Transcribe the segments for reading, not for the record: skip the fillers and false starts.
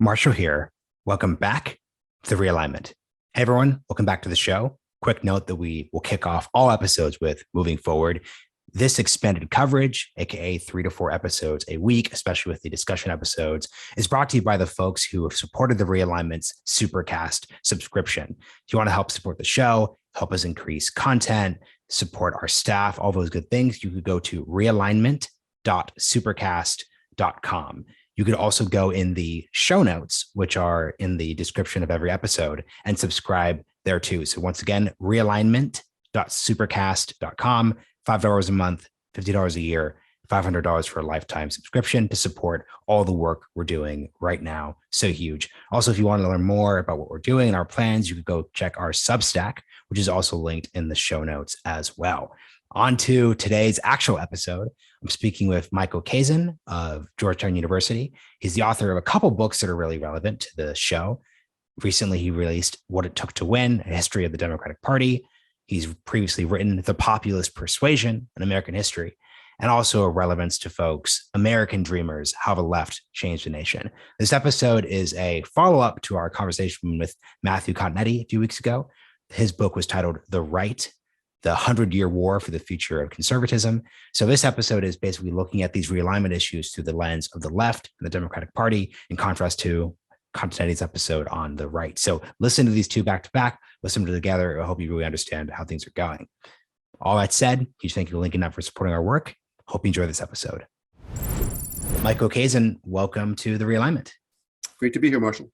Marshall here. Welcome back to the Realignment. Hey everyone, welcome back to the show. Quick note that we will kick off all episodes with moving forward. This expanded coverage, aka 3 to 4 episodes a week, especially with the discussion episodes, is brought to you by the folks who have supported the Realignment's Supercast subscription. If you want to help support the show, help us increase content, support our staff, all those good things, you could go to realignment.supercast.com. You could also go in the show notes, which are in the description of every episode, and subscribe there too. So once again, realignment.supercast.com, $5 a month, $50 a year, $500 for a lifetime subscription to support all the work we're doing right now. So huge. Also, if you want to learn more about what we're doing and our plans, you could go check our Substack, which is also linked in the show notes as well. On to today's actual episode. I'm speaking with Michael Kazin of Georgetown University. He's the author of a couple books that are really relevant to the show. Recently, he released What It Took to Win, A History of the Democratic Party. He's previously written The Populist Persuasion, An American History, and also a relevance to folks, American Dreamers, How the Left Changed the Nation. This episode is a follow-up to our conversation with Matthew Continetti a few weeks ago. His book was titled The Right, The 100-Year War for the Future of Conservatism. So this episode is basically looking at these realignment issues through the lens of the left and the Democratic Party, in contrast to Continetti's episode on the right. So listen to these two back to back, listen to them together. I hope you really understand how things are going. All that said, huge thank you to Lincoln Up for supporting our work. Hope you enjoy this episode. Michael Kazin, welcome to the Realignment. Great to be here, Marshall.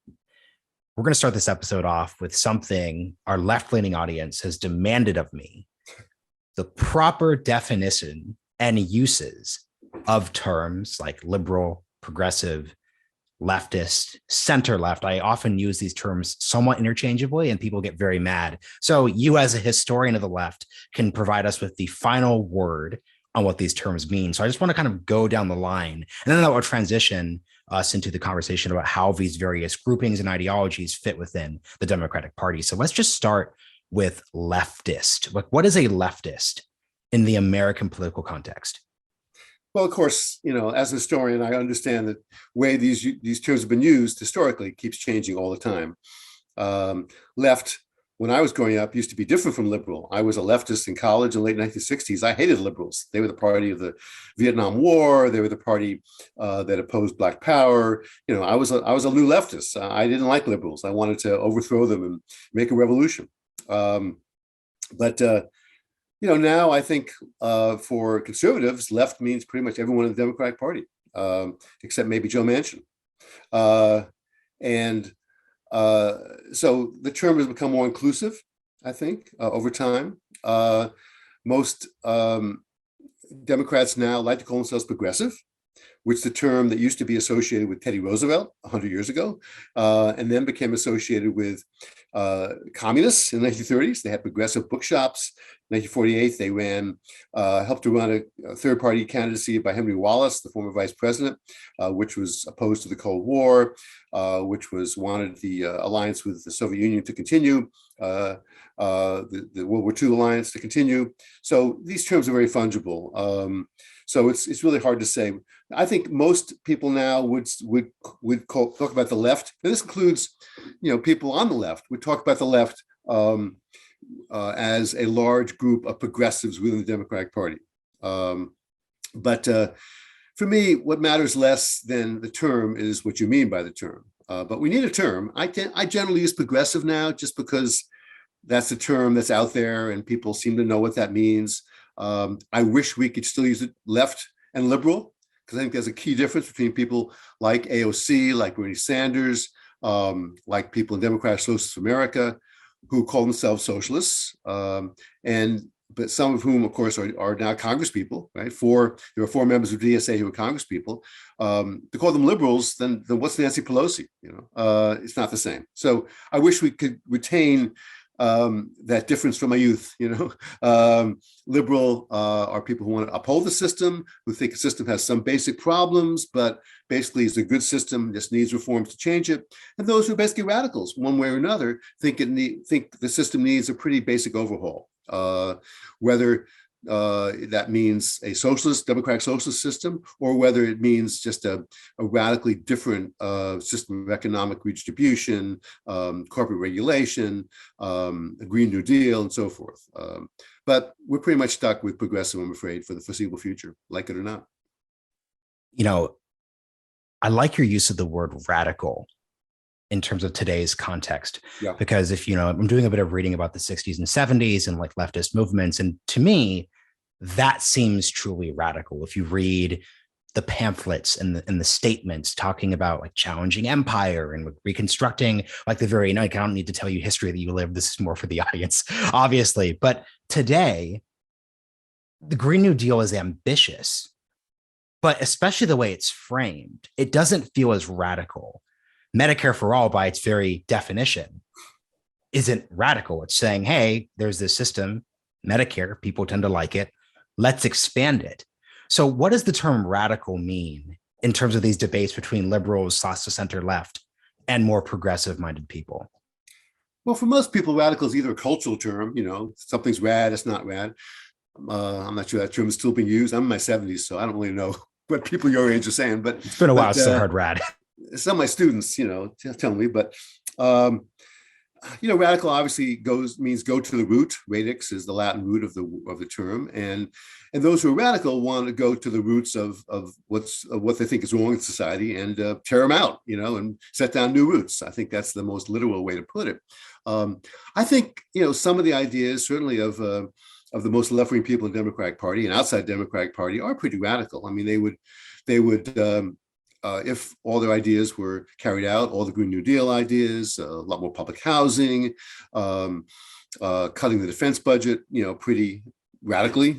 We're going to start this episode off with something our left-leaning audience has demanded of me: the proper definition and uses of terms like liberal, progressive, leftist, center left. I often use these terms somewhat interchangeably and people get very mad. So you, as a historian of the left, can provide us with the final word on what these terms mean. So I just want to kind of go down the line, and then that will transition us into the conversation about how these various groupings and ideologies fit within the Democratic Party. So let's just start with leftist. Like, what is a leftist in the American political context? Well, of course, as a historian, I understand that the way these terms have been used historically keeps changing all the time. Left, when I was growing up, used to be different from liberal. I was a leftist in college in the late 1960s. I hated liberals. They were the party of the Vietnam War. They were the party that opposed Black Power. I was a new leftist. I didn't like liberals. I wanted to overthrow them and make a revolution. Now I think for conservatives, left means pretty much everyone in the Democratic Party, except maybe Joe Manchin. So the term has become more inclusive, I think, over time. Most Democrats now like to call themselves progressive, which is the term that used to be associated with Teddy Roosevelt 100 years ago, and then became associated with communists in the 1930s. They had progressive bookshops. In 1948, they helped to run a third-party candidacy by Henry Wallace, the former vice president, which was opposed to the Cold War, which wanted the alliance with the Soviet Union to continue, the World War II alliance to continue. So these terms are very fungible. So it's really hard to say. I think most people now would talk about the left. And this includes, people on the left would talk about the left as a large group of progressives within the Democratic Party. But for me, what matters less than the term is what you mean by the term. But we need a term. I generally use progressive now just because that's a term that's out there and people seem to know what that means. I wish we could still use it left and liberal, because I think there's a key difference between people like AOC, like Bernie Sanders, like people in Democratic Socialist America, who call themselves socialists, but some of whom, of course, are now Congress people, right? There are 4 members of DSA who are Congress people. To call them liberals, then what's Nancy Pelosi? It's not the same. So I wish we could retain that difference from my youth. Liberal are people who want to uphold the system, who think the system has some basic problems, but basically is a good system, just needs reforms to change it. And those who are basically radicals, one way or another, think the system needs a pretty basic overhaul. Whether that means a socialist, democratic socialist system, or whether it means just a radically different system of economic redistribution, corporate regulation, a Green New Deal, and so forth. But we're pretty much stuck with progressive, I'm afraid, for the foreseeable future, like it or not. You know, I like your use of the word radical in terms of today's context, Yeah. because if, I'm doing a bit of reading about the 60s and 70s and like leftist movements. And to me, that seems truly radical. If you read the pamphlets and the statements talking about like challenging empire and reconstructing like the very, I don't need to tell you history that you live. This is more for the audience, obviously. But today, the Green New Deal is ambitious, but especially the way it's framed, it doesn't feel as radical. Medicare for all, by its very definition, isn't radical. It's saying, hey, there's this system, Medicare, people tend to like it. Let's expand it. So what does the term radical mean in terms of these debates between liberals, slash to center left, and more progressive minded people? Well, for most people, radical is either a cultural term, something's rad, it's not rad. I'm not sure that term is still being used. I'm in my 70s, so I don't really know what people your age are saying, but it's been a while since I heard rad. Some of my students, tell me, but radical obviously means go to the root. Radix is the Latin root of the term, and those who are radical want to go to the roots of what they think is wrong in society and tear them out, and set down new roots. I think that's the most literal way to put it. I think some of the ideas, certainly of the most left-wing people in the Democratic Party and outside the Democratic Party, are pretty radical. I mean, they would. If all their ideas were carried out, all the Green New Deal ideas, a lot more public housing, cutting the defense budget, pretty radically,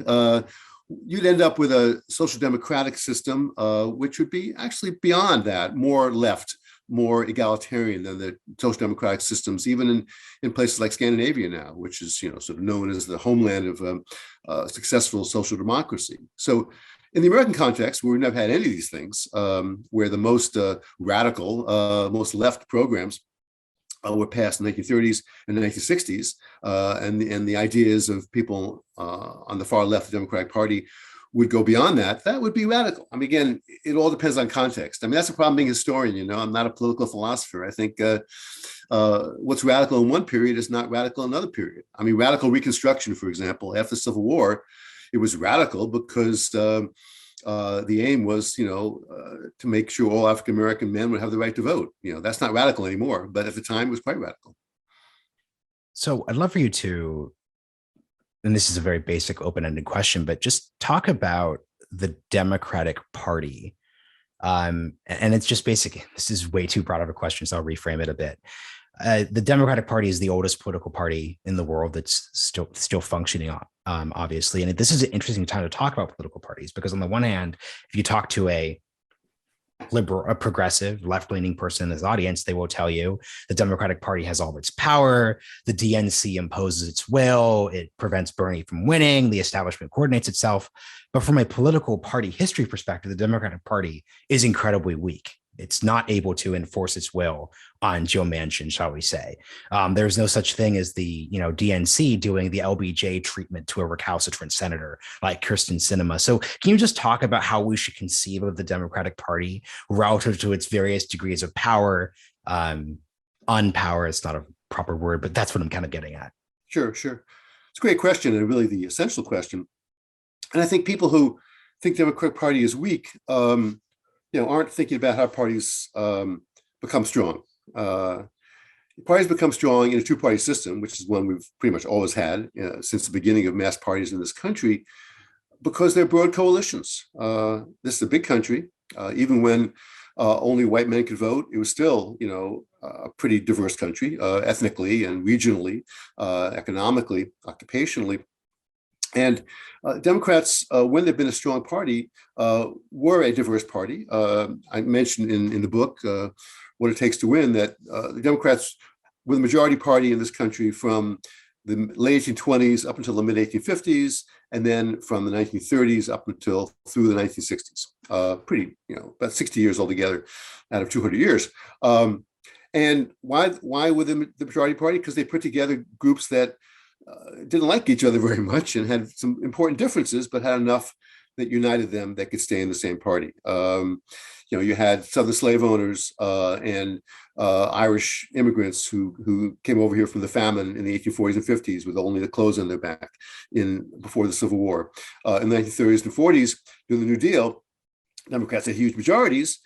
you'd end up with a social democratic system, which would be actually beyond that, more left, more egalitarian than the social democratic systems, even in places like Scandinavia now, which is sort of known as the homeland of successful social democracy. So in the American context, where we've never had any of these things, where the most radical, most left programs were passed in the 1930s and the 1960s, and the ideas of people on the far left of the Democratic Party would go beyond that, that would be radical. I mean, again, it all depends on context. I mean, that's the problem being a historian, I'm not a political philosopher. I think what's radical in one period is not radical in another period. I mean, radical Reconstruction, for example, after the Civil War, it was radical because the aim was, to make sure all African-American men would have the right to vote. That's not radical anymore, but at the time it was quite radical. So I'd love for you to, and this is a very basic open-ended question, but just talk about the Democratic Party. And it's just basic. This is way too broad of a question, so I'll reframe it a bit. The Democratic Party is the oldest political party in the world that's still functioning, obviously. And this is an interesting time to talk about political parties, because on the one hand, if you talk to a liberal, a progressive, left-leaning person in this audience, they will tell you the Democratic Party has all its power. The DNC imposes its will. It prevents Bernie from winning. The establishment coordinates itself. But from a political party history perspective, the Democratic Party is incredibly weak. It's not able to enforce its will on Joe Manchin, shall we say. There's no such thing as the DNC doing the LBJ treatment to a recalcitrant senator like Kirsten Sinema. So can you just talk about how we should conceive of the Democratic Party relative to its various degrees of power? Unpower is not a proper word, but that's what I'm kind of getting at. Sure. It's a great question, and really the essential question. And I think people who think the Democratic Party is weak, aren't thinking about how parties become strong. Parties become strong in a two-party system, which is one we've pretty much always had since the beginning of mass parties in this country, because they're broad coalitions. This is a big country. Even when only white men could vote, it was still, a pretty diverse country, ethnically and regionally, economically, occupationally. And Democrats, when they've been a strong party, were a diverse party. I mentioned in the book, What It Takes to Win, that the Democrats were the majority party in this country from the late 1820s up until the mid 1850s, and then from the 1930s up until through the 1960s. Pretty, about 60 years altogether out of 200 years. And why were the majority party? Because they put together groups that didn't like each other very much and had some important differences, but had enough that united them that could stay in the same party. You had Southern slave owners and Irish immigrants who came over here from the famine in the 1840s and 50s with only the clothes on their back before the Civil War. In the 1930s and 40s, during the New Deal, Democrats had huge majorities.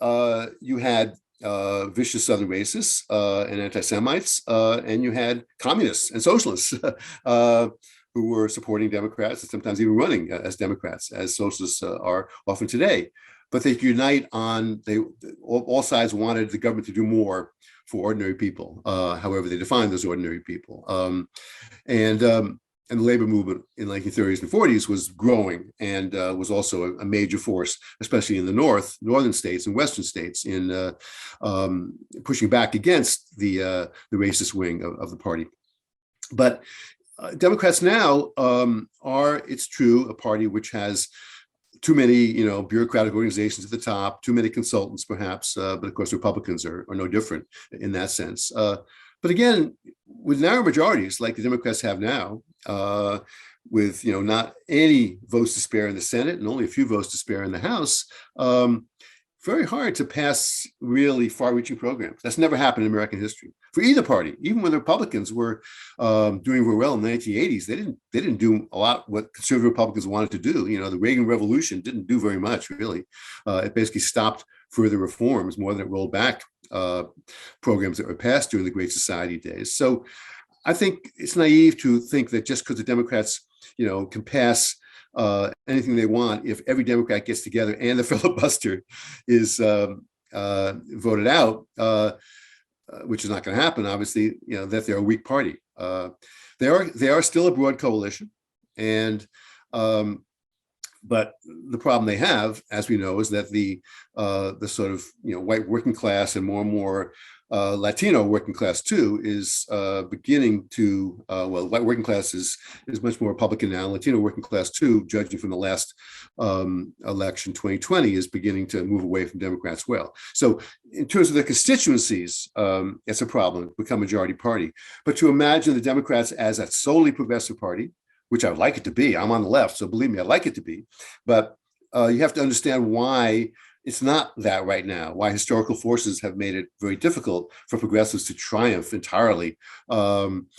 You had vicious Southern racists and anti-Semites, and you had communists and socialists who were supporting Democrats and sometimes even running as Democrats, as socialists are often today. But they unite on, all sides wanted the government to do more for ordinary people, however they define those ordinary people. And the labor movement in the 1930s and 40s was growing and was also a major force, especially in the northern states and western states, in pushing back against the racist wing of the party. But Democrats now are, it's true, a party which has too many, bureaucratic organizations at the top, too many consultants, perhaps. But of course, Republicans are no different in that sense. But again, with narrow majorities like the Democrats have now, with not any votes to spare in the Senate and only a few votes to spare in the House, very hard to pass really far-reaching programs. That's never happened in American history for either party. Even when the Republicans were doing very well in the 1980s, they didn't do a lot what conservative Republicans wanted to do. The Reagan Revolution didn't do very much, really. It basically stopped further reforms more than it rolled back programs that were passed during the Great Society days. So I think it's naive to think that just because the Democrats, can pass anything they want, if every Democrat gets together and the filibuster is voted out, which is not going to happen, obviously, that they're a weak party. They are still a broad coalition, and but the problem they have, as we know, is that the sort of white working class and more Latino working class too is beginning to white working class is much more Republican now. Latino working class too, judging from the last election 2020, is beginning to move away from Democrats. Well, so in terms of their constituencies, it's a problem. Become majority party, but to imagine the Democrats as a solely progressive party, which I would like it to be. I'm on the left, so believe me, I'd like it to be. But you have to understand why it's not that right now, why historical forces have made it very difficult for progressives to triumph entirely. And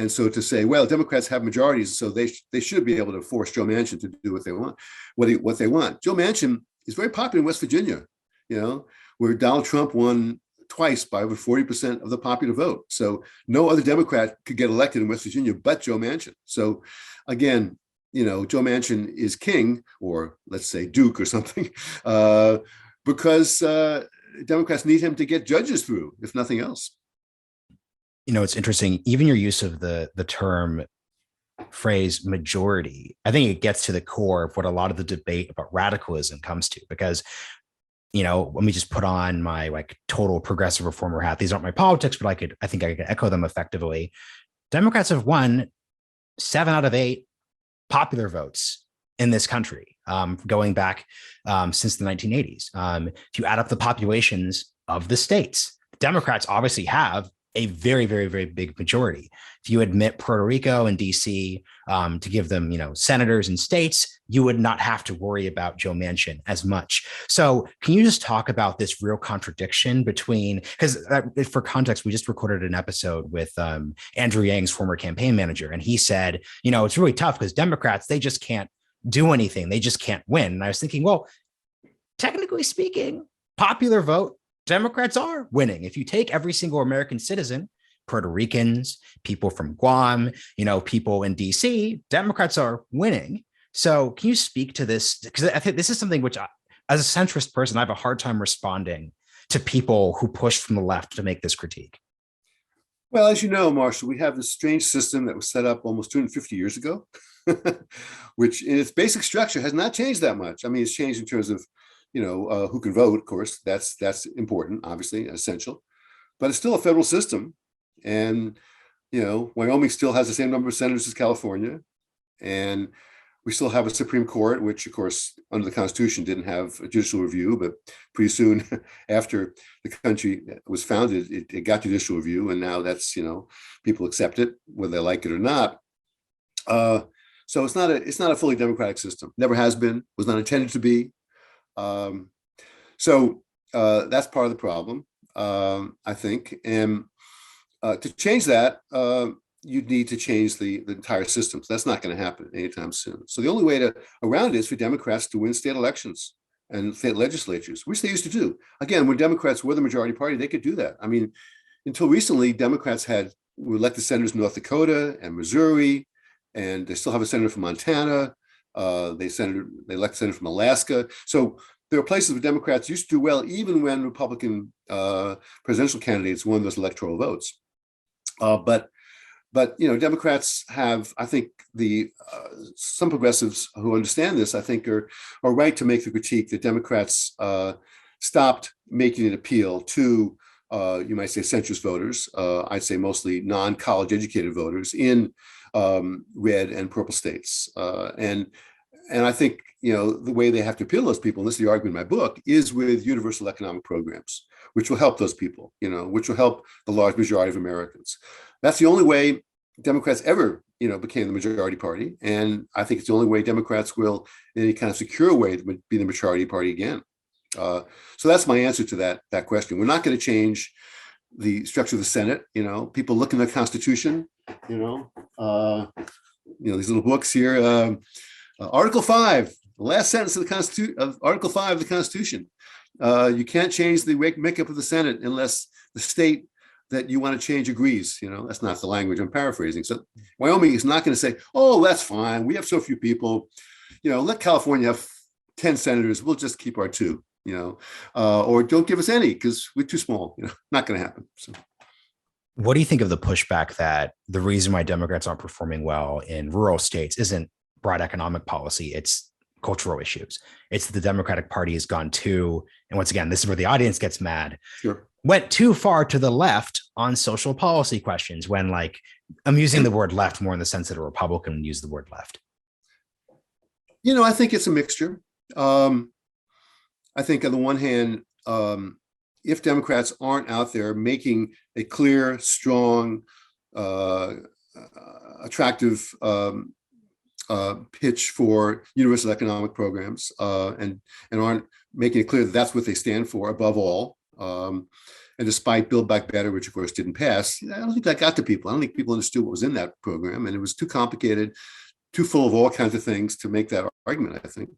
so to say, well, Democrats have majorities, so they should be able to force Joe Manchin to do what they want. Joe Manchin is very popular in West Virginia, where Donald Trump won twice by over 40% of the popular vote. So no other Democrat could get elected in West Virginia but Joe Manchin. So again, Joe Manchin is king, or let's say Duke or something, because Democrats need him to get judges through, if nothing else. It's interesting, even your use of the term phrase majority, I think it gets to the core of what a lot of the debate about radicalism comes to, because let me just put on my total progressive reformer hat. These aren't my politics, but I think I could echo them effectively. Democrats have won 7 out of 8 popular votes in this country, going back since the 1980s. If you add up the populations of the states, Democrats obviously have a very, very, very big majority. If you admit Puerto Rico and DC to give them, senators and states, you would not have to worry about Joe Manchin as much. So can you just talk about this real contradiction between, because for context, we just recorded an episode with Andrew Yang's former campaign manager, and he said, it's really tough because Democrats, they just can't do anything. They just can't win. And I was thinking, well, technically speaking, popular vote, Democrats are winning. If you take every single American citizen, Puerto Ricans, people from Guam, people in DC, Democrats are winning. So can you speak to this? Because I think this is something which, as a centrist person, I have a hard time responding to people who push from the left to make this critique. Well, as you know, Marshall, we have this strange system that was set up almost 250 years ago, which in its basic structure has not changed that much. I mean, it's changed in terms of who can vote, of course, that's important, obviously, essential, but it's still a federal system. And, Wyoming still has the same number of senators as California. And We still have a Supreme Court, which, of course, under the Constitution didn't have a judicial review, but pretty soon after the country was founded, it got judicial review, and now that's, people accept it whether they like it or not. So it's not a fully democratic system. Never has been. Was not intended to be. So that's part of the problem, I think. And to change that, you'd need to change the entire system. So that's not going to happen anytime soon. So the only way around it is for Democrats to win state elections and state legislatures, which they used to do. Again, when Democrats were the majority party, they could do that. I mean, until recently, Democrats were elected senators in North Dakota and Missouri, and they still have a senator from Montana. They elected a senator from Alaska. So there are places where Democrats used to do well, even when Republican presidential candidates won those electoral votes. But Democrats have, I think, some progressives who understand this, I think, are right to make the critique that Democrats stopped making an appeal to, you might say, centrist voters. I'd say mostly non-college educated voters in red and purple states. And I think, the way they have to appeal to those people, and this is the argument in my book, is with universal economic programs, which will help those people, which will help the large majority of Americans. That's the only way Democrats ever, became the majority party. And I think it's the only way Democrats will, in any kind of secure way, be the majority party again. So that's my answer to that question. We're not going to change the structure of the Senate. People look in the Constitution, these little books here. Article 5, the last sentence of Article 5 of the Constitution. You can't change the makeup of the Senate unless the state that you want to change agrees. That's not the language I'm paraphrasing. So Wyoming is not going to say, oh, that's fine. We have so few people. Let California have 10 senators. We'll just keep our 2, or don't give us any because we're too small. Not going to happen. So. What do you think of the pushback that the reason why Democrats aren't performing well in rural states isn't broad economic policy? It's cultural issues. It's that the Democratic Party has gone too, and once again, this is where the audience gets mad. Sure. Went too far to the left on social policy questions when, I'm using the word left more in the sense that a Republican would use the word left. I think it's a mixture. I think on the one hand, if Democrats aren't out there making a clear, strong, attractive pitch for universal economic programs and aren't making it clear that that's what they stand for above all. And despite Build Back Better, which of course didn't pass, I don't think that got to people. I don't think people understood what was in that program, and it was too complicated, too full of all kinds of things to make that argument, I think.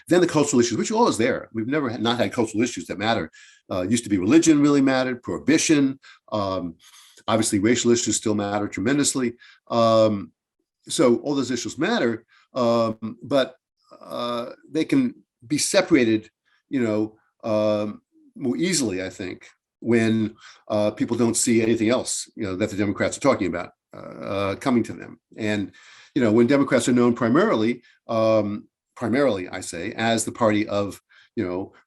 Then the cultural issues, which are always there. We've never not had cultural issues that matter. Used to be religion really mattered, prohibition. Obviously, racial issues still matter tremendously. So all those issues matter, but they can be separated, more easily, I think, when people don't see anything else, that the Democrats are talking about coming to them. And, when Democrats are known primarily, I say, as the party of,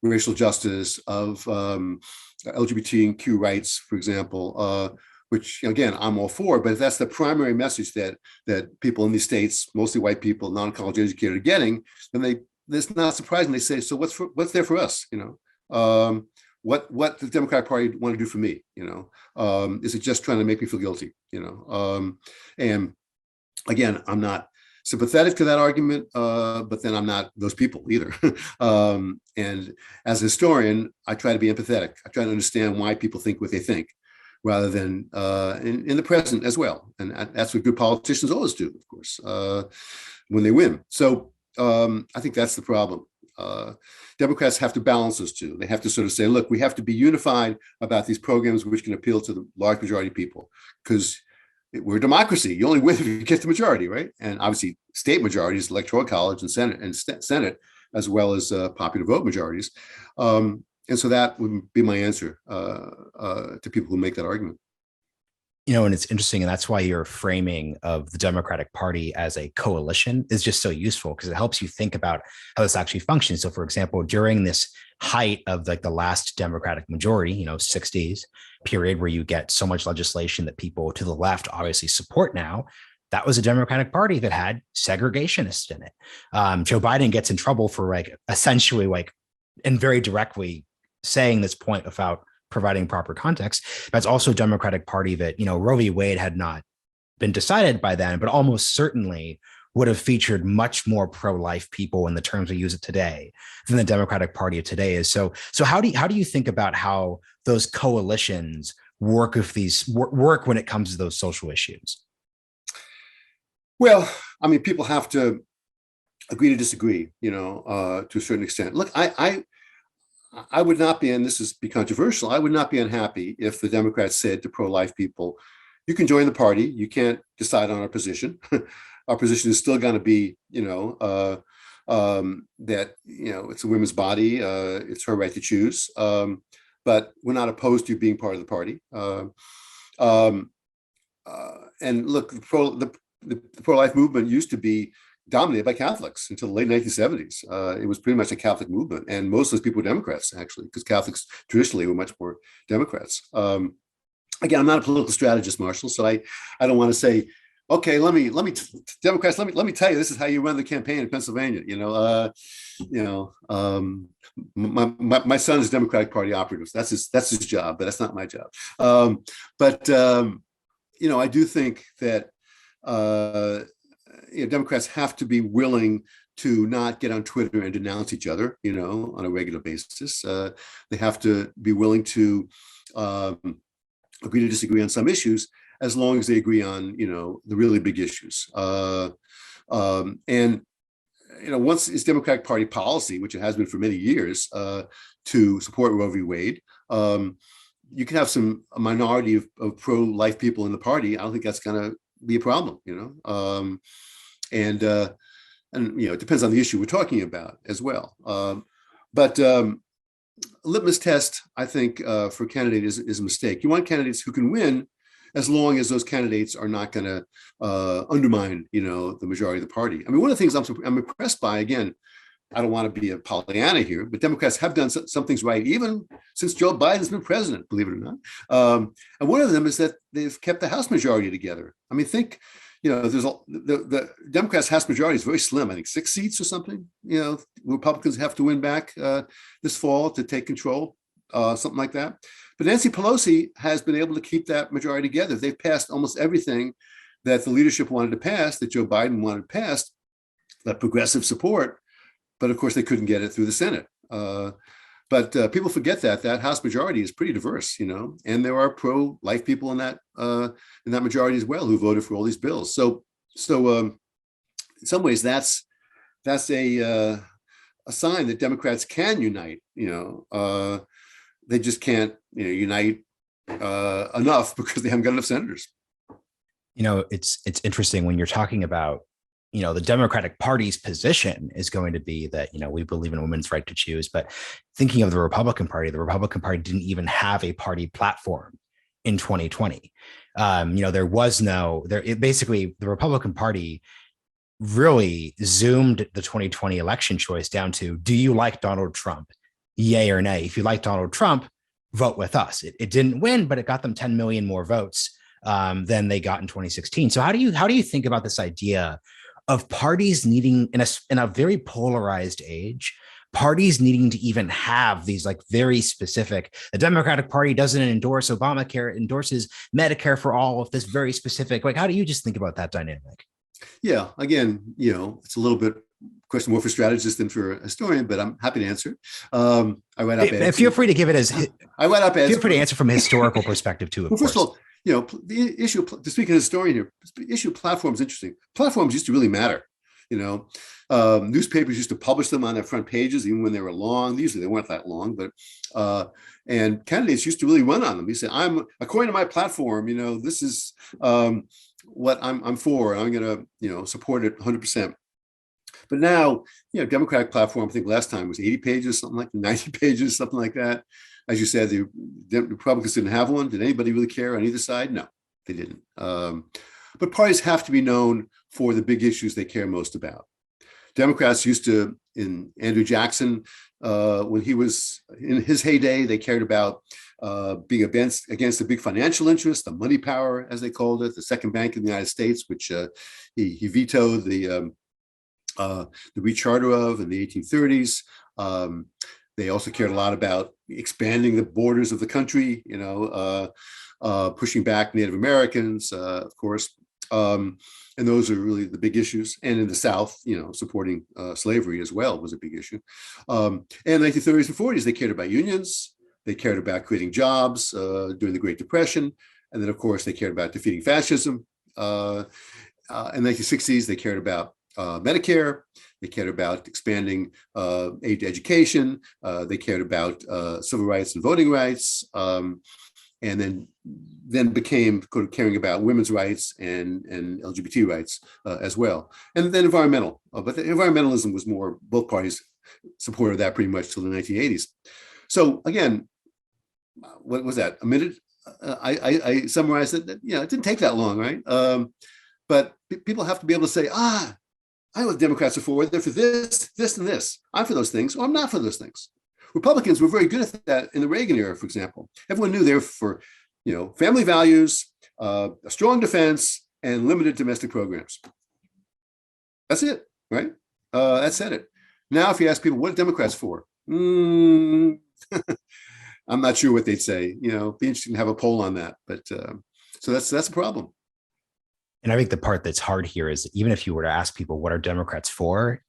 racial justice, of LGBTQ rights, for example, which, again, I'm all for, but if that's the primary message that people in these states, mostly white people, non-college educated, are getting, then it's not surprising they say, so what's there for us? What the Democratic Party want to do for me? Is it just trying to make me feel guilty? And again, I'm not sympathetic to that argument, but then I'm not those people either. And as a historian, I try to be empathetic. I try to understand why people think what they think, rather than in the present as well. And that's what good politicians always do, of course, when they win. So I think that's the problem. Democrats have to balance those two. They have to sort of say, look, we have to be unified about these programs which can appeal to the large majority of people, because we're a democracy. You only win if you get the majority, right? And obviously state majorities, electoral college and Senate, as well as popular vote majorities. And so that would be my answer to people who make that argument. And it's interesting, and that's why your framing of the Democratic Party as a coalition is just so useful, because it helps you think about how this actually functions. So, for example, during this height of the last Democratic majority, 60s period, where you get so much legislation that people to the left obviously support now, that was a Democratic Party that had segregationists in it. Joe Biden gets in trouble for like essentially like and very directly saying this point without providing proper context. That's also a Democratic Party that, Roe v. Wade had not been decided by then, but almost certainly would have featured much more pro-life people in the terms we use it today than the Democratic Party of today is. So how do you think about how those coalitions work when it comes to those social issues? Well, I mean, people have to agree to disagree, to a certain extent. Look, I would not be, and this is be controversial, I would not be unhappy if the Democrats said to pro-life people, you can join the party, you can't decide on our position. Our position is still going to be, that, it's a women's body, it's her right to choose, but we're not opposed to being part of the party. And look, the pro-life movement used to be dominated by Catholics until the late 1970s. It was pretty much a Catholic movement, and most of those people were Democrats, actually, because Catholics traditionally were much more Democrats. Again, I'm not a political strategist, Marshall, so I don't want to say, okay, Democrats, let me tell you, this is how you run the campaign in Pennsylvania. My son is Democratic Party operative. That's his job, but that's not my job. I do think that Democrats have to be willing to not get on Twitter and denounce each other, on a regular basis. They have to be willing to agree to disagree on some issues, as long as they agree on, the really big issues. Once it's Democratic Party policy, which it has been for many years, to support Roe v. Wade, you can have a minority of pro-life people in the party. I don't think that's going to be a problem, and it depends on the issue we're talking about as well. But a litmus test, I think, for a candidate is a mistake. You want candidates who can win, as long as those candidates are not going to undermine, the majority of the party. I mean, one of the things I'm impressed by, again, I don't want to be a Pollyanna here, but Democrats have done some things right, even since Joe Biden's been president, believe it or not. And one of them is that they've kept the House majority together. I mean, think, the Democrats' House majority is very slim. I think 6 seats or something. Republicans have to win back this fall to take control, something like that. But Nancy Pelosi has been able to keep that majority together. They've passed almost everything that the leadership wanted to pass, that Joe Biden wanted passed, that progressive support. But of course, they couldn't get it through the Senate. But people forget that House majority is pretty diverse, and there are pro-life people in that majority as well who voted for all these bills. So in some ways, that's a sign that Democrats can unite. They just can't unite enough because they haven't got enough senators. It's interesting when you're talking about, the Democratic Party's position is going to be that, we believe in women's right to choose. But thinking of the Republican Party didn't even have a party platform in 2020. Basically the Republican Party really zoomed the 2020 election choice down to, do you like Donald Trump? Yay or nay. If you like Donald Trump, vote with us. It didn't win, but it got them 10 million more votes than they got in 2016. So how do you think about this idea of parties needing, in a very polarized age, parties needing to even have these like very specific, the Democratic Party doesn't endorse Obamacare, it endorses Medicare for all of this very specific, like, how do you just think about that dynamic? Yeah, again, it's a little bit question more for strategists than for a historian, but I'm happy to answer. I write up ads. Feel free to give it as I write up ads. Feel free to answer from a historical perspective too. First of all, the issue, to speak as a historian here, the issue of platforms is interesting. Platforms used to really matter. Newspapers used to publish them on their front pages, even when they were long. Usually they weren't that long, but and candidates used to really run on them. You say, according to my platform, this is what I'm for. I'm going to support it 100%. But now, Democratic platform, I think last time was 80 pages, something like 90 pages, something like that. As you said, the Republicans didn't have one. Did anybody really care on either side? No, they didn't. But parties have to be known for the big issues they care most about. Democrats used to, in Andrew Jackson, when he was in his heyday, they cared about being against the big financial interests, the money power, as they called it, the second bank in the United States, which he vetoed the recharter of in the 1830s. They also cared a lot about expanding the borders of the country, pushing back Native Americans, of course. And those are really the big issues. And in the South, supporting slavery as well was a big issue. And in the 1930s and 40s, they cared about unions. They cared about creating jobs during the Great Depression. And then, of course, they cared about defeating fascism. In the 1960s, they cared about Medicare. They cared about expanding aid to education. They cared about civil rights and voting rights. And then became caring about women's rights and LGBT rights as well. And then environmental. But the environmentalism was more, both parties supported that pretty much till the 1980s. So again, what was that, a minute? I summarized it. It didn't take that long, right? But people have to be able to say, I know what Democrats are for. They're for this, this, and this. I'm for those things, or I'm not for those things. Republicans were very good at that in the Reagan era, for example. Everyone knew they were for, family values, a strong defense, and limited domestic programs. That's it, right? That said it. Now, if you ask people, what are Democrats for? I'm not sure what they'd say. Be interesting to have a poll on that. But so that's a problem. And I think the part that's hard here is even if you were to ask people what are Democrats for,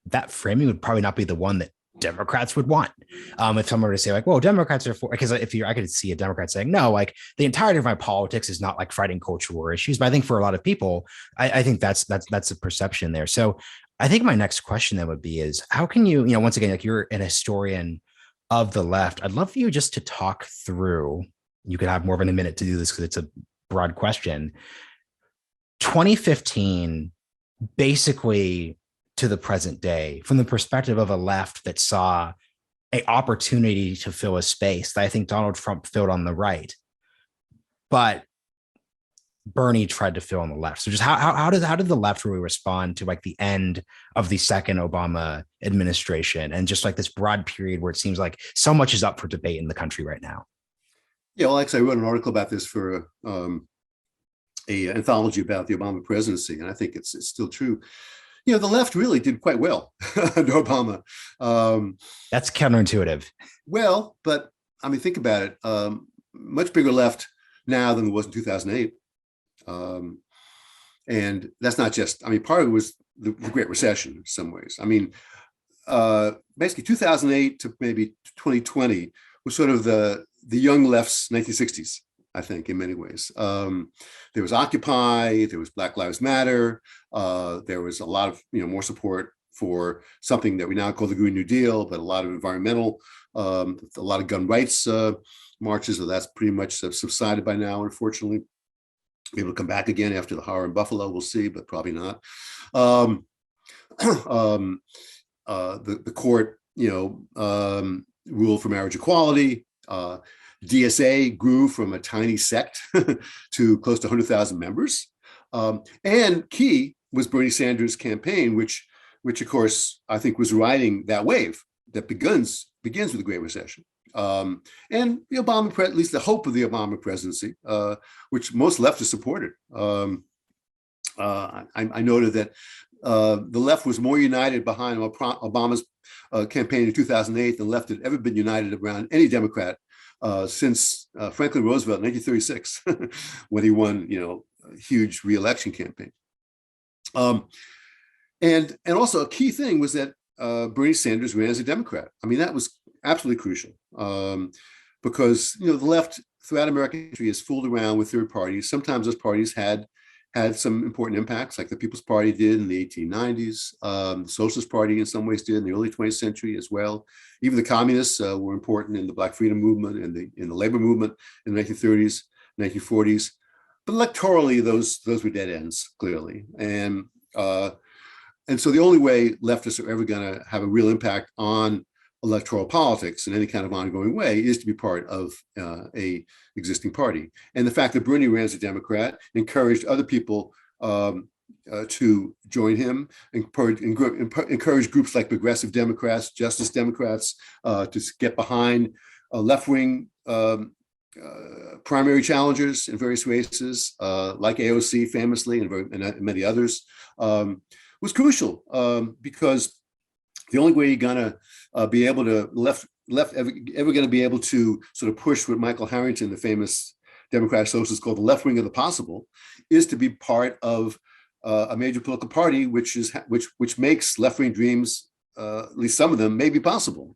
that framing would probably not be the one that Democrats would want. If someone were to say like, well, Democrats are for, because I could see a Democrat saying, no, like the entirety of my politics is not like fighting cultural war issues. But I think for a lot of people, I think that's a perception there. So I think my next question then would be is how can you, once again, like you're an historian of the left, I'd love for you just to talk through, you could have more than a minute to do this because it's a broad question. 2015, basically to the present day, from the perspective of a left that saw an opportunity to fill a space that I think Donald Trump filled on the right, but Bernie tried to fill on the left. So just how did the left really respond to like the end of the second Obama administration and just like this broad period where it seems like so much is up for debate in the country right now? Yeah, well, actually, I wrote an article about this for a anthology about the Obama presidency, and I think it's still true. The left really did quite well under Obama. That's counterintuitive. Well, but I mean, think about it. Much bigger left now than there was in 2008. And that's not just, part of it was the Great Recession in some ways. Basically 2008 to maybe 2020 was sort of the young left's 1960s. I think in many ways. There was Occupy, there was Black Lives Matter, there was a lot of more support for something that we now call the Green New Deal, but a lot of environmental, a lot of gun rights marches, so that's pretty much subsided by now, unfortunately. Maybe it'll come back again after the horror in Buffalo, we'll see, but probably not. The court, ruled for marriage equality. DSA grew from a tiny sect to close to 100,000 members. And key was Bernie Sanders' campaign, which of course, I think was riding that wave that begins with the Great Recession. And the Obama, at least the hope of the Obama presidency, which most leftists supported. I noted that the left was more united behind Obama's campaign in 2008 than left had ever been united around any Democrat since Franklin Roosevelt in 1936, when he won, a huge re-election campaign. And also a key thing was that Bernie Sanders ran as a Democrat. That was absolutely crucial because, the left throughout American history has fooled around with third parties. Sometimes those parties had some important impacts, like the People's Party did in the 1890s. The Socialist Party in some ways did in the early 20th century as well. Even the communists were important in the Black Freedom Movement and in the labor movement in the 1930s, 1940s. But electorally, those were dead ends, clearly. And so the only way leftists are ever going to have a real impact on electoral politics in any kind of ongoing way is to be part of a existing party. And the fact that Bernie ran as a Democrat encouraged other people to join him, encourage groups like Progressive Democrats, Justice Democrats to get behind left-wing primary challengers in various races, like AOC famously and many others, was crucial because the only way you're gonna be able to ever going to be able to sort of push what Michael Harrington, the famous Democratic socialist, called the left wing of the possible, is to be part of a major political party which makes left wing dreams, at least some of them, maybe possible.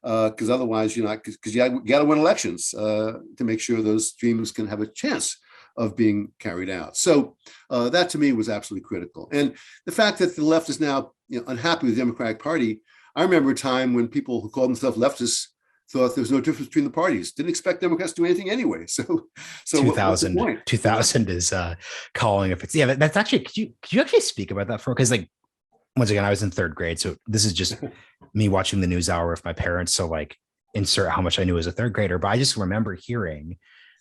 Because otherwise, because you got to win elections to make sure those dreams can have a chance of being carried out. So that to me was absolutely critical. And the fact that the left is now unhappy with the Democratic Party. I remember a time when people who called themselves leftists thought there was no difference between the parties, didn't expect Democrats to do anything anyway. So 2000, what's the point? 2000 is calling if it's, yeah, that's actually, could you actually speak about that for, because like, once again, I was in third grade. So this is just me watching the news hour with my parents. So like insert how much I knew as a third grader, but I just remember hearing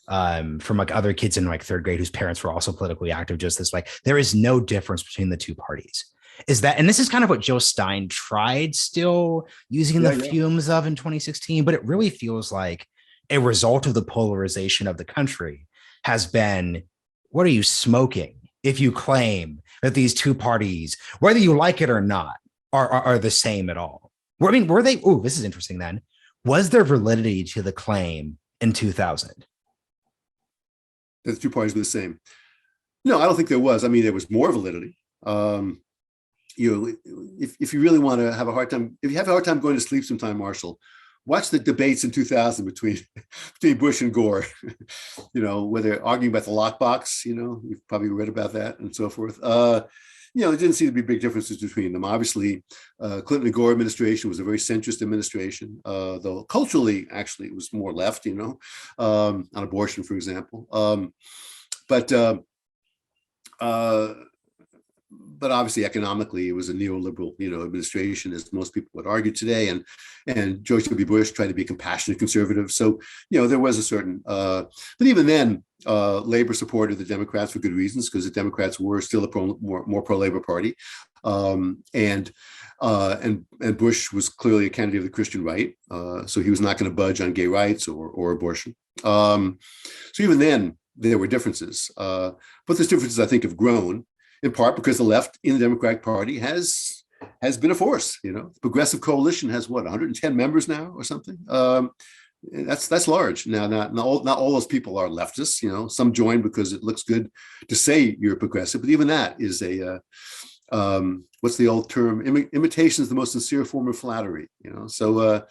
from like other kids in like third grade whose parents were also politically active, just this, like, there is no difference between the two parties. Is that, and this is kind of what Joe Stein tried still using the fumes of in 2016, but it really feels like a result of the polarization of the country has been, what are you smoking if you claim that these two parties, whether you like it or not, are the same at all? I mean, were they, oh, this is interesting then. Was there validity to the claim in 2000? That the two parties were the same? No, I don't think there was. I mean, there was more validity. If you really want to have a hard time, if you have a hard time going to sleep sometime, Marshall, watch the debates in 2000 between Bush and Gore, where they're arguing about the lockbox, you've probably read about that and so forth. There didn't seem to be big differences between them. Obviously, Clinton and Gore administration was a very centrist administration, though culturally, actually, it was more left, on abortion, for example. But obviously, economically, it was a neoliberal, administration, as most people would argue today. And George W. Bush tried to be a compassionate conservative. So, there was a certain, but even then, labor supported the Democrats for good reasons, because the Democrats were still a more pro-labor party. And Bush was clearly a candidate of the Christian right. So he was not going to budge on gay rights or abortion. So even then, there were differences. But those differences, I think, have grown, in part because the left in the Democratic Party has been a force. The Progressive Coalition has 110 members now or something. That's large. Now, not all those people are leftists. Some join because it looks good to say you're progressive, but even that is a what's the old term? Imitation is the most sincere form of flattery. So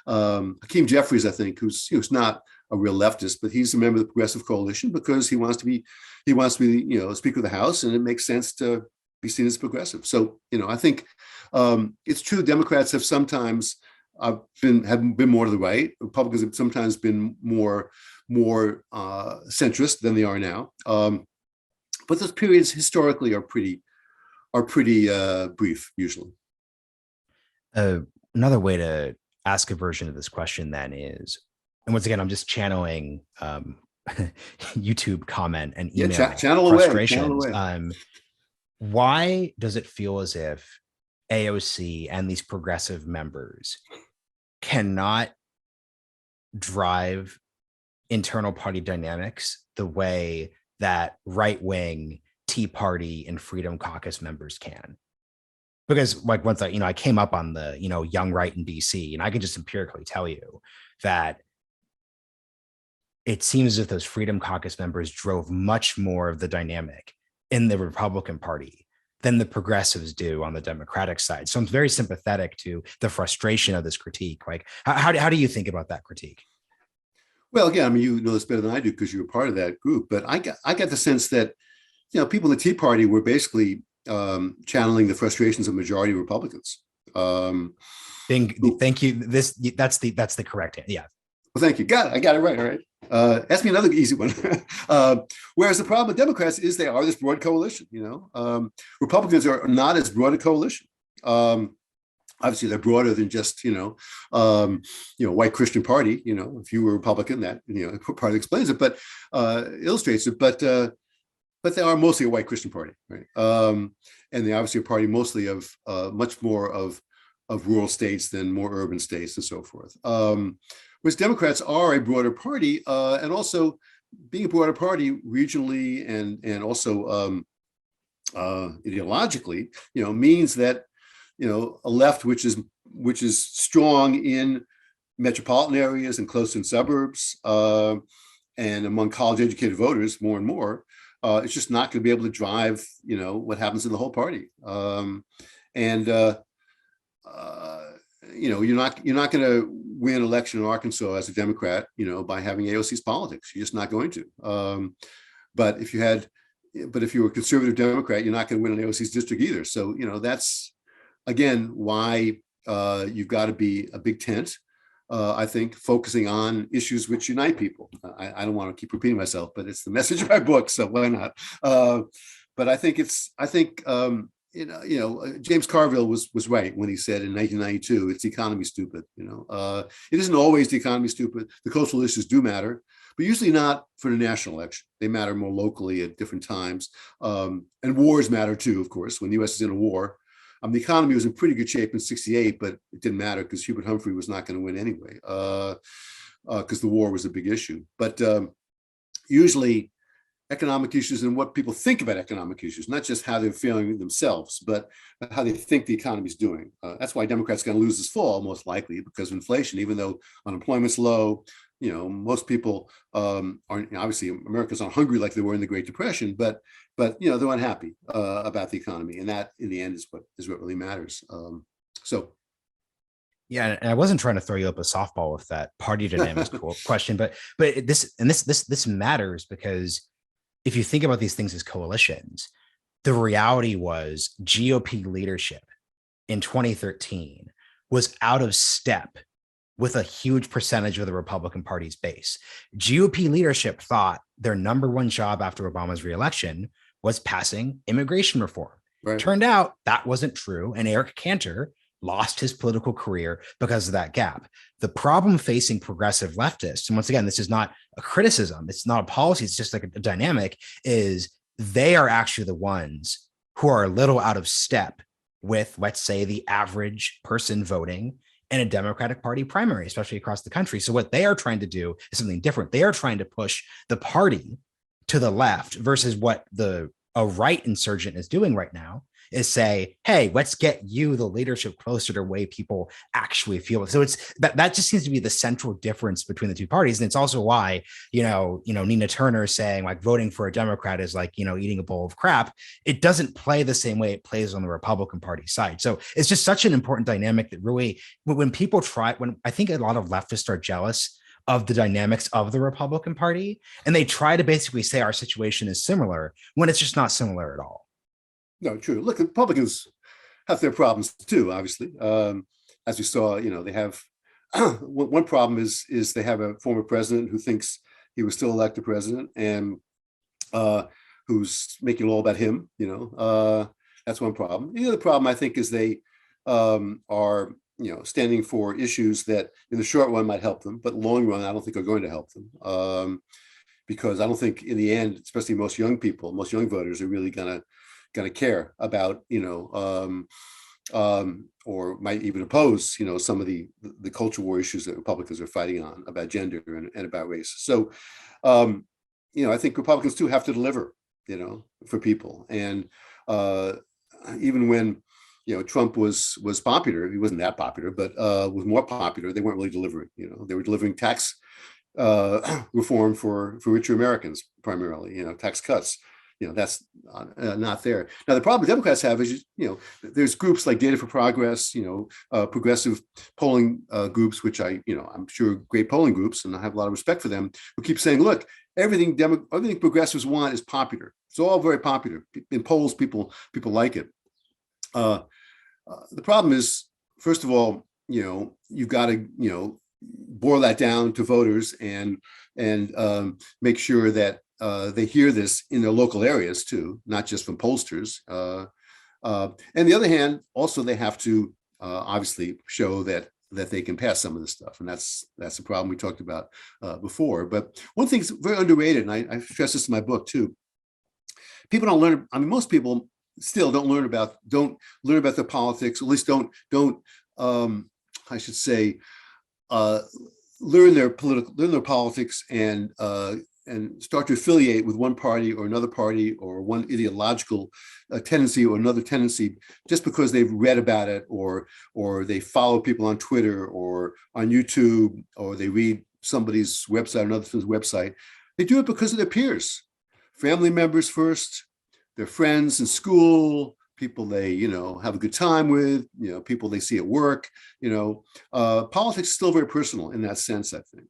Hakeem Jeffries, I think, who's not a real leftist, but he's a member of the Progressive Coalition because he wants to be Speaker of the House, and it makes sense to be seen as progressive. So I think it's true. Democrats have sometimes been more to the right. Republicans have sometimes been more centrist than they are now. But those periods historically are pretty brief usually. Another way to ask a version of this question then is, and once again, I'm just channeling YouTube comment and email channel frustrations. away. Why does it feel as if AOC and these progressive members cannot drive internal party dynamics the way that right-wing Tea Party and Freedom Caucus members can? Because like once I came up on the, young right in DC, and I can just empirically tell you that it seems as if those Freedom Caucus members drove much more of the dynamic in the Republican Party than the progressives do on the Democratic side. So I'm very sympathetic to the frustration of this critique. Like, how do you think about that critique? Well, again, I mean, you know this better than I do because you were part of that group. But I got the sense that, people in the Tea Party were basically channeling the frustrations of majority Republicans. Thank you. That's the correct answer. Yeah. Well, thank you. I got it right. All right. Ask me another easy one. Whereas the problem with Democrats is they are this broad coalition. Republicans are not as broad a coalition. Obviously, they're broader than just white Christian party. If you were a Republican, that part explains it, but illustrates it. But they are mostly a white Christian party, right? And they're obviously a party mostly of much more of rural states than more urban states and so forth. whereas Democrats are a broader party, and also being a broader party regionally and also ideologically, means that a left which is strong in metropolitan areas and close in suburbs and among college-educated voters more and more, it's just not going to be able to drive what happens in the whole party. You're not going to win an election in Arkansas as a Democrat, by having AOC's politics. You're just not going to. But if you were a conservative Democrat, you're not going to win an AOC's district either. So that's again why you've got to be a big tent. I think focusing on issues which unite people. I don't want to keep repeating myself, but it's the message of my book, so why not? But I think James Carville was right when he said in 1992, it's the economy stupid. It isn't always the economy stupid. The cultural issues do matter, but usually not for the national election. They matter more locally at different times. And wars matter too, of course. When the U.S. is in a war, the economy was in pretty good shape in '68, but it didn't matter because Hubert Humphrey was not going to win anyway, because the war was a big issue. But usually economic issues and what people think about economic issues, not just how they're feeling themselves, but how they think the economy is doing. That's why Democrats are going to lose this fall, most likely, because of inflation. Even though unemployment's low, most people aren't, obviously Americans aren't hungry like they were in the Great Depression, but they're unhappy about the economy, and that in the end is what really matters. Yeah, and I wasn't trying to throw you up a softball with that party dynamics question, but this matters because if you think about these things as coalitions, the reality was GOP leadership in 2013 was out of step with a huge percentage of the Republican Party's base. GOP leadership thought their number one job after Obama's reelection was passing immigration reform. Right. Turned out that wasn't true, and Eric Cantor lost his political career because of that gap. The problem facing progressive leftists, and once again, this is not a criticism, it's not a policy, it's just like a dynamic, is they are actually the ones who are a little out of step with, let's say, the average person voting in a Democratic Party primary, especially across the country. So what they are trying to do is something different. They are trying to push the party to the left versus what a right insurgent is doing right now is say, hey, let's get you the leadership closer to the way people actually feel. So it's that just seems to be the central difference between the two parties. And it's also why, Nina Turner saying like voting for a Democrat is like, eating a bowl of crap. It doesn't play the same way it plays on the Republican Party side. So it's just such an important dynamic that really, when I think a lot of leftists are jealous of the dynamics of the Republican Party, and they try to basically say our situation is similar when it's just not similar at all. No, true. Look, Republicans have their problems too, obviously. As we saw, they have one problem is they have a former president who thinks he was still elected president and who's making it all about him. That's one problem. The other problem, I think, is they are standing for issues that in the short run might help them, but long run, I don't think are going to help them. Because I don't think in the end, especially most young voters are really going to care about, or might even oppose, some of the culture war issues that Republicans are fighting on about gender and about race. So, I think Republicans too have to deliver, for people. And even when, Trump was popular, he wasn't that popular, but was more popular, they weren't really delivering. They were delivering tax reform for richer Americans primarily, tax cuts. That's not there. Now, the problem Democrats have is, there's groups like Data for Progress, progressive polling groups, which I'm sure great polling groups, and I have a lot of respect for them, who keep saying, look, everything progressives want is popular. It's all very popular. In polls, people like it. The problem is, first of all, you've got to, boil that down to voters and make sure that they hear this in their local areas too, not just from pollsters. And the other hand, also they have to obviously show that they can pass some of this stuff, and that's the problem we talked about before. But one thing that's very underrated, and I stress this in my book too. People don't learn. I mean, most people still don't learn about their politics. At least don't I should say. learn their politics, and start to affiliate with one party or another party, or one ideological tendency or another tendency, just because they've read about it, or they follow people on Twitter or on YouTube, or they read somebody's website, another person's website. They do it because of their peers, family members first, their friends in school, people they have a good time with, people they see at work. Politics is still very personal in that sense, I think.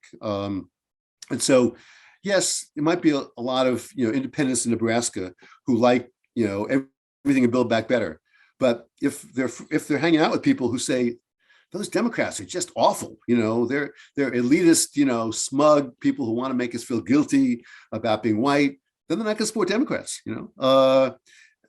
And so, yes, it might be a lot of independents in Nebraska who like everything in Build Back Better, but if they're hanging out with people who say those Democrats are just awful, they're elitist, smug people who want to make us feel guilty about being white, then they're not going to support Democrats.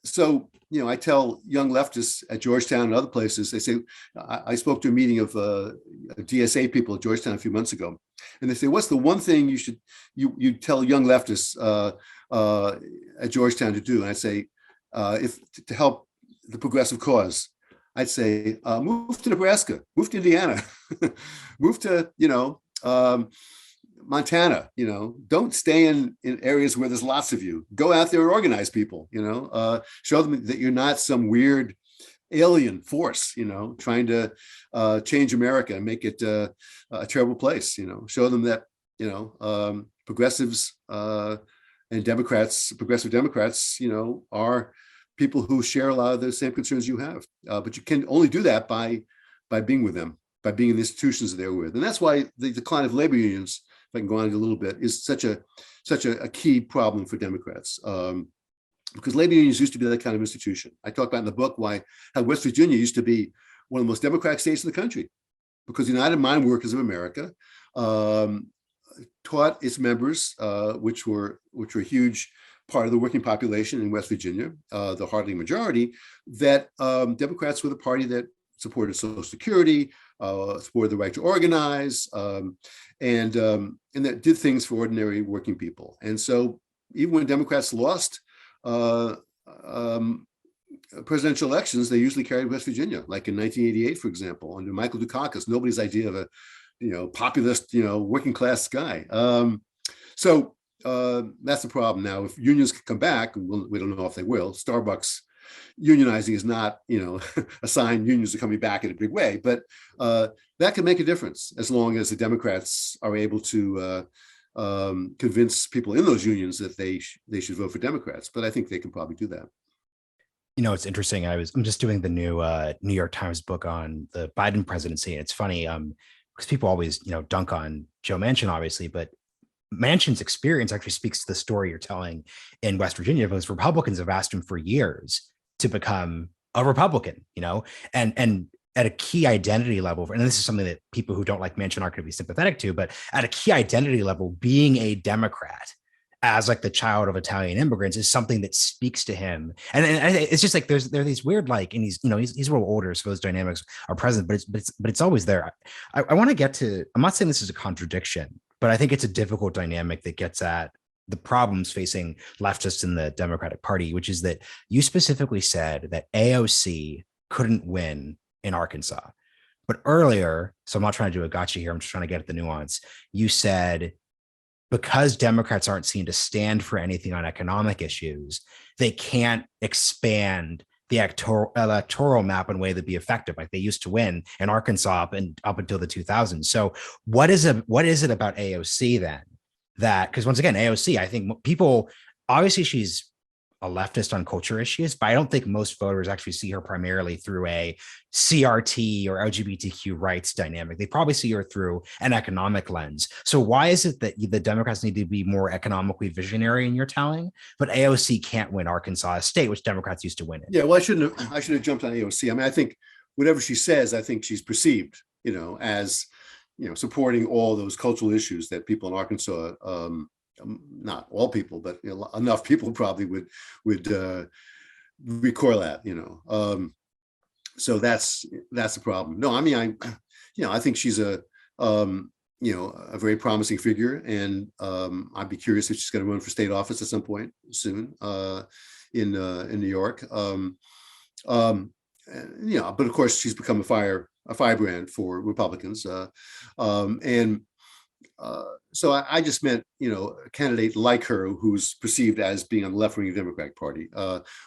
So I tell young leftists at Georgetown and other places, they say, I spoke to a meeting of DSA people at Georgetown a few months ago, and they say, what's the one thing you tell young leftists at Georgetown to do? And I say, if to help the progressive cause, I'd say, move to Nebraska, move to Indiana, move to, Montana, don't stay in areas where there's lots of you. Go out there and organize people, show them that you're not some weird alien force, trying to change America and make it a terrible place, show them that, progressives and Democrats, progressive Democrats, are people who share a lot of the same concerns you have. But you can only do that by being with them, by being in the institutions they're with. And that's why the decline of labor unions, if I can go on a little bit, is such a key problem for Democrats. Because labor unions used to be that kind of institution. I talk about in the book how West Virginia used to be one of the most democratic states in the country, because the United Mine Workers of America taught its members, which were a huge part of the working population in West Virginia, the hardly majority, that Democrats were the party that supported Social Security, supported the right to organize, and that did things for ordinary working people. And so even when Democrats lost presidential elections, they usually carried West Virginia, like in 1988, for example, under Michael Dukakis, nobody's idea of a populist, working class guy. So that's the problem. Now, if unions can come back, we don't know if they will. Starbucks unionizing is not, a sign unions are coming back in a big way, but that can make a difference as long as the Democrats are able to convince people in those unions that they should vote for Democrats. But I think they can probably do that. It's interesting. I'm just doing the new New York Times book on the Biden presidency. And it's funny because people always, dunk on Joe Manchin, obviously, but Manchin's experience actually speaks to the story you're telling in West Virginia, because Republicans have asked him for years to become a Republican, and at a key identity level, and this is something that people who don't like Manchin aren't going to be sympathetic to, but at a key identity level, being a Democrat as like the child of Italian immigrants is something that speaks to him. And it's just like there are these weird, like, and he's a little older, so those dynamics are present, but it's always there. I want to get to, I'm not saying this is a contradiction, but I think it's a difficult dynamic that gets at the problems facing leftists in the Democratic Party, which is that you specifically said that AOC couldn't win in Arkansas. But earlier, so I'm not trying to do a gotcha here, I'm just trying to get at the nuance. You said because Democrats aren't seen to stand for anything on economic issues, they can't expand the electoral map in a way that'd be effective, like they used to win in Arkansas up until the 2000s. So what is it about AOC then that, because once again, AOC, I think people, obviously she's a leftist on culture issues, but I don't think most voters actually see her primarily through a CRT or LGBTQ rights dynamic. They probably see her through an economic lens. So why is it that the Democrats need to be more economically visionary in your telling, but AOC can't win Arkansas, a state which Democrats used to win in? Yeah, well, I should have jumped on AOC. I mean, I think whatever she says, I think she's perceived, as, supporting all those cultural issues that people in Arkansas, not all people, but enough people probably would recoil at, so that's the problem. No, I mean, I think she's a very promising figure, and I'd be curious if she's going to run for state office at some point soon in New York. But of course she's become a firebrand for Republicans, and So I just meant, a candidate like her who's perceived as being on the left wing of the Democratic Party,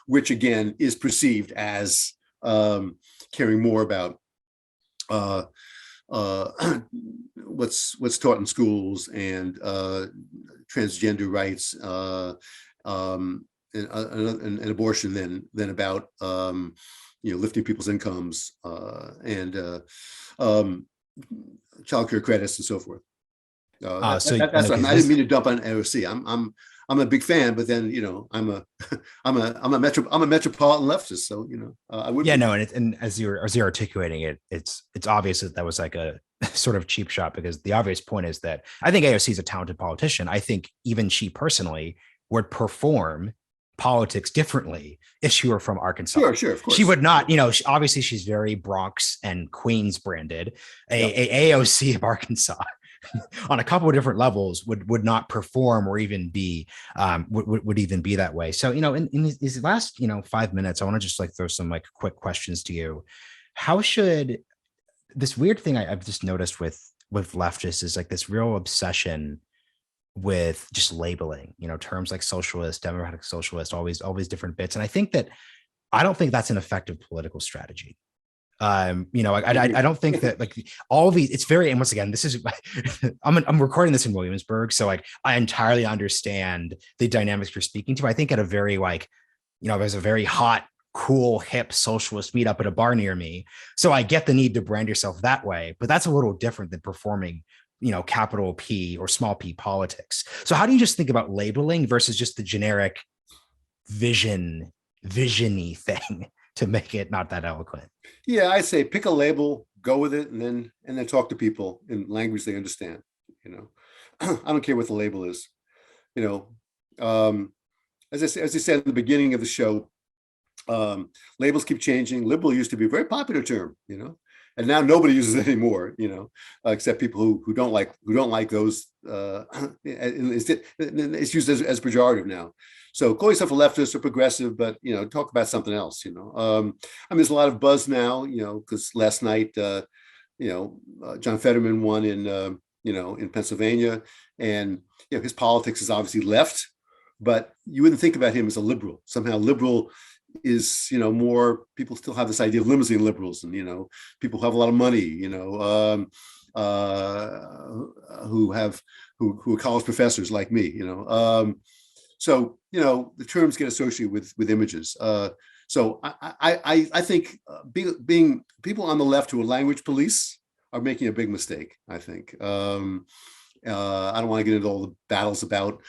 which again is perceived as caring more about what's taught in schools and transgender rights and abortion than about lifting people's incomes and childcare credits and so forth. That's what I didn't mean to dump on AOC. I'm a big fan, but then I'm a metropolitan leftist, so I would. Yeah, no, and as you're articulating it, it's obvious that was like a sort of cheap shot, because the obvious point is that I think AOC is a talented politician. I think even she personally would perform politics differently if she were from Arkansas. Sure, of course. She would not, obviously she's very Bronx and Queens branded. A AOC of Arkansas on a couple of different levels would not perform or even be would even be that way. So in these last 5 minutes, I want to just throw some quick questions to you. How should this weird thing I've just noticed with leftists is this real obsession with just labeling terms like socialist, democratic socialist, all these different bits, and I don't think that's an effective political strategy. I don't think that all these, it's very, and once again, this is, I'm recording this in Williamsburg. So I entirely understand the dynamics you're speaking to. I think at a very there's a very hot, cool, hip socialist meetup at a bar near me. So I get the need to brand yourself that way, but that's a little different than performing, capital P or small p politics. So how do you just think about labeling versus just the generic visiony thing to make it not that eloquent? Yeah, I say pick a label, go with it, and then talk to people in language they understand. I don't care what the label is. As I said at the beginning of the show, labels keep changing. Liberal used to be a very popular term, and now nobody uses it anymore, except people who don't like those. It's used as pejorative now. So call yourself a leftist or progressive, but talk about something else. There's a lot of buzz now, because last night, John Fetterman won in Pennsylvania, and his politics is obviously left, but you wouldn't think about him as a liberal. Somehow, liberal is more, people still have this idea of limousine liberals, and people who have a lot of money, who are college professors like me, so the terms get associated with images. So I think being people on the left who are language police are making a big mistake. I think I don't want to get into all the battles about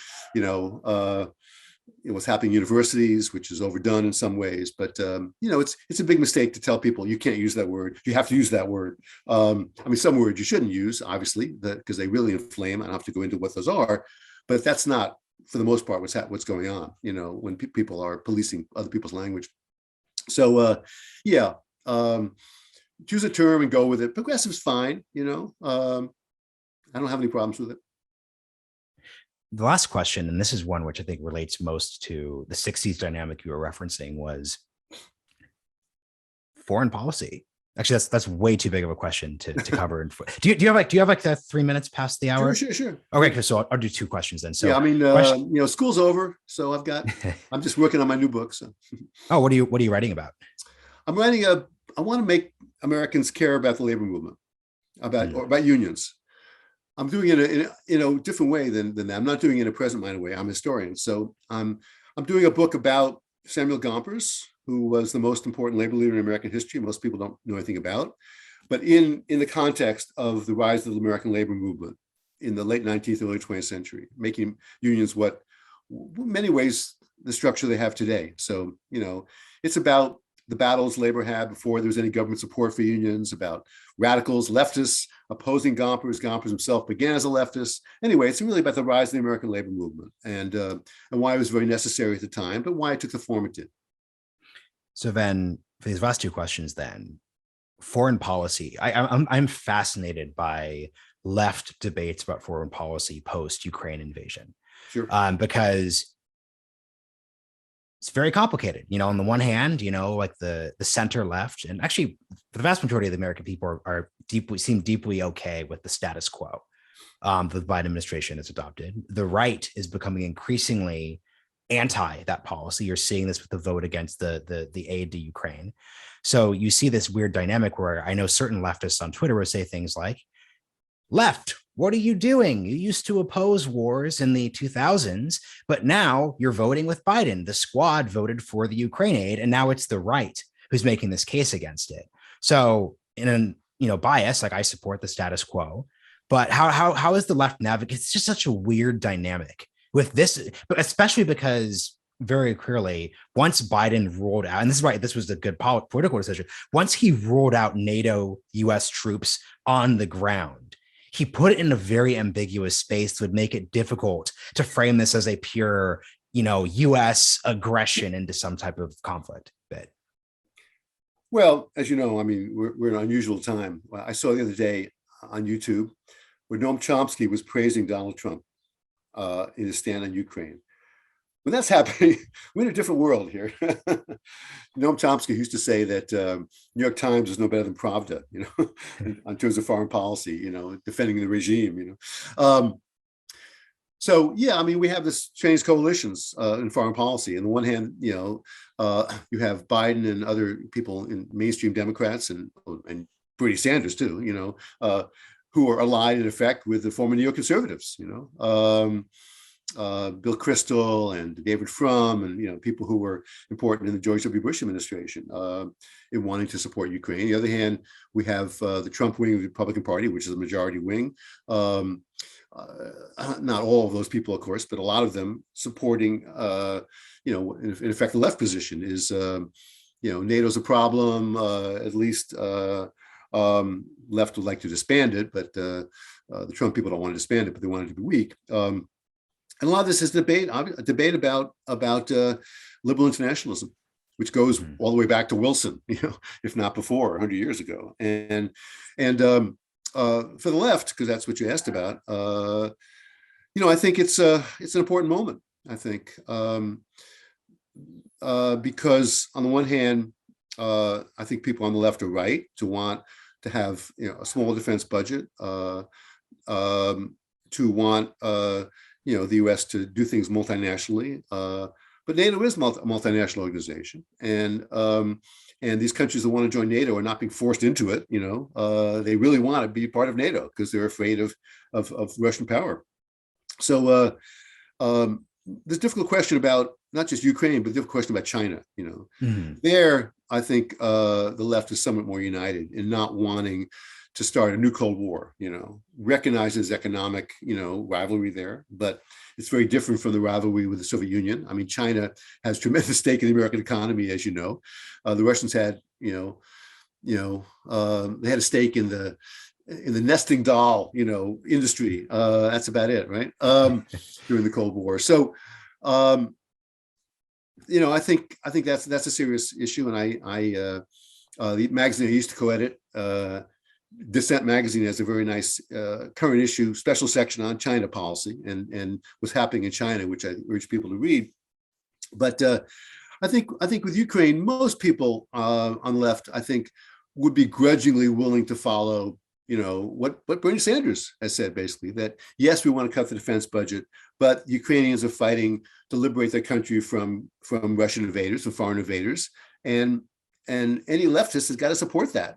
what's happening in universities, which is overdone in some ways, but it's a big mistake to tell people you can't use that word. You have to use that word. Some words you shouldn't use, obviously, because they really inflame. I don't have to go into what those are, but that's not, for the most part, what's going on. When people are policing other people's language. So choose a term and go with it. Progressive's fine. I don't have any problems with it. The last question, and this is one which I think relates most to the 60s dynamic you were referencing, was foreign policy. Actually, that's way too big of a question to cover. Do you have 3 minutes past the hour? Sure. Okay, so I'll do two questions then. So school's over, so I'm just working on my new book. So. Oh, what are you writing about? I'm writing I want to make Americans care about the labor movement, about unions. I'm doing it in a different way than that. I'm not doing it in a present-minded way. I'm a historian. So I'm doing a book about Samuel Gompers, who was the most important labor leader in American history. Most people don't know anything about, but in the context of the rise of the American labor movement in the late 19th, early 20th century, making unions what, in many ways, the structure they have today. So, it's about the battles labor had before there was any government support for unions, about radicals, leftists opposing Gompers. Gompers himself began as a leftist. Anyway, it's really about the rise of the American labor movement and why it was very necessary at the time, but why it took the form it did. So then, for these last two questions, then, foreign policy. I'm fascinated by left debates about foreign policy post-Ukraine invasion. Sure. Because it's very complicated. On the one hand, the center left, and actually the vast majority of the American people seem deeply okay with the status quo. the Biden administration has adopted. The right is becoming increasingly anti that policy. You're seeing this with the vote against the aid to Ukraine. So you see this weird dynamic where I know certain leftists on Twitter will say things like, left, what are you doing? You used to oppose wars in the 2000s, but now you're voting with Biden. The squad voted for the Ukraine aid, and now it's the right who's making this case against it. So in a bias, like I support the status quo, but how is the left navigate? It's just such a weird dynamic with this, but especially because very clearly, once Biden ruled out, and this is right, this was a good political decision. Once he ruled out NATO US troops on the ground, he put it in a very ambiguous space that would make it difficult to frame this as a pure, US aggression into some type of conflict. But well, as you know, I mean, we're in an unusual time. I saw the other day on YouTube where Noam Chomsky was praising Donald Trump in his stand on Ukraine. When that's happening, we're in a different world here. Noam Chomsky used to say that New York Times is no better than Pravda, in terms of foreign policy, defending the regime, So, yeah, I mean, we have this strange coalitions in foreign policy. On the one hand, you have Biden and other people in mainstream Democrats and Bernie Sanders too, who are allied in effect with the former neoconservatives, Bill Kristol and David Frum and people who were important in the George W. Bush administration in wanting to support Ukraine. On the other hand, we have the Trump wing of the Republican Party, which is the majority wing. Not all of those people, of course, but a lot of them supporting, in effect, the left position is, NATO's a problem. At least left would like to disband it, but the Trump people don't want to disband it, but they want it to be weak. And a lot of this is a debate about liberal internationalism, which goes all the way back to Wilson, if not before, 100 years ago. And for the left, because that's what you asked about, I think it's an important moment. I think because on the one hand, I think people on the left are right to want to have a small defense budget, to want the U.S. to do things multinationally, but NATO is a multinational organization, and these countries that want to join NATO are not being forced into it. They really want to be part of NATO because they're afraid of Russian power. So there's a difficult question about not just Ukraine, but a difficult question about China. There, I think the left is somewhat more united in not wanting to start a new Cold War, recognizes economic, rivalry there, but it's very different from the rivalry with the Soviet Union. I mean, China has tremendous stake in the American economy, as you know. The Russians had, they had a stake in the nesting doll, industry. That's about it, right? During the Cold War. So, I think that's a serious issue, and the magazine I used to co-edit, Dissent magazine, has a very nice current issue special section on China policy and what's happening in China, which I urge people to read. But I think with Ukraine, most people on the left, I think, would be grudgingly willing to follow, what Bernie Sanders has said, basically, that yes, we want to cut the defense budget, but Ukrainians are fighting to liberate their country from Russian invaders, from foreign invaders, and any leftist has got to support that,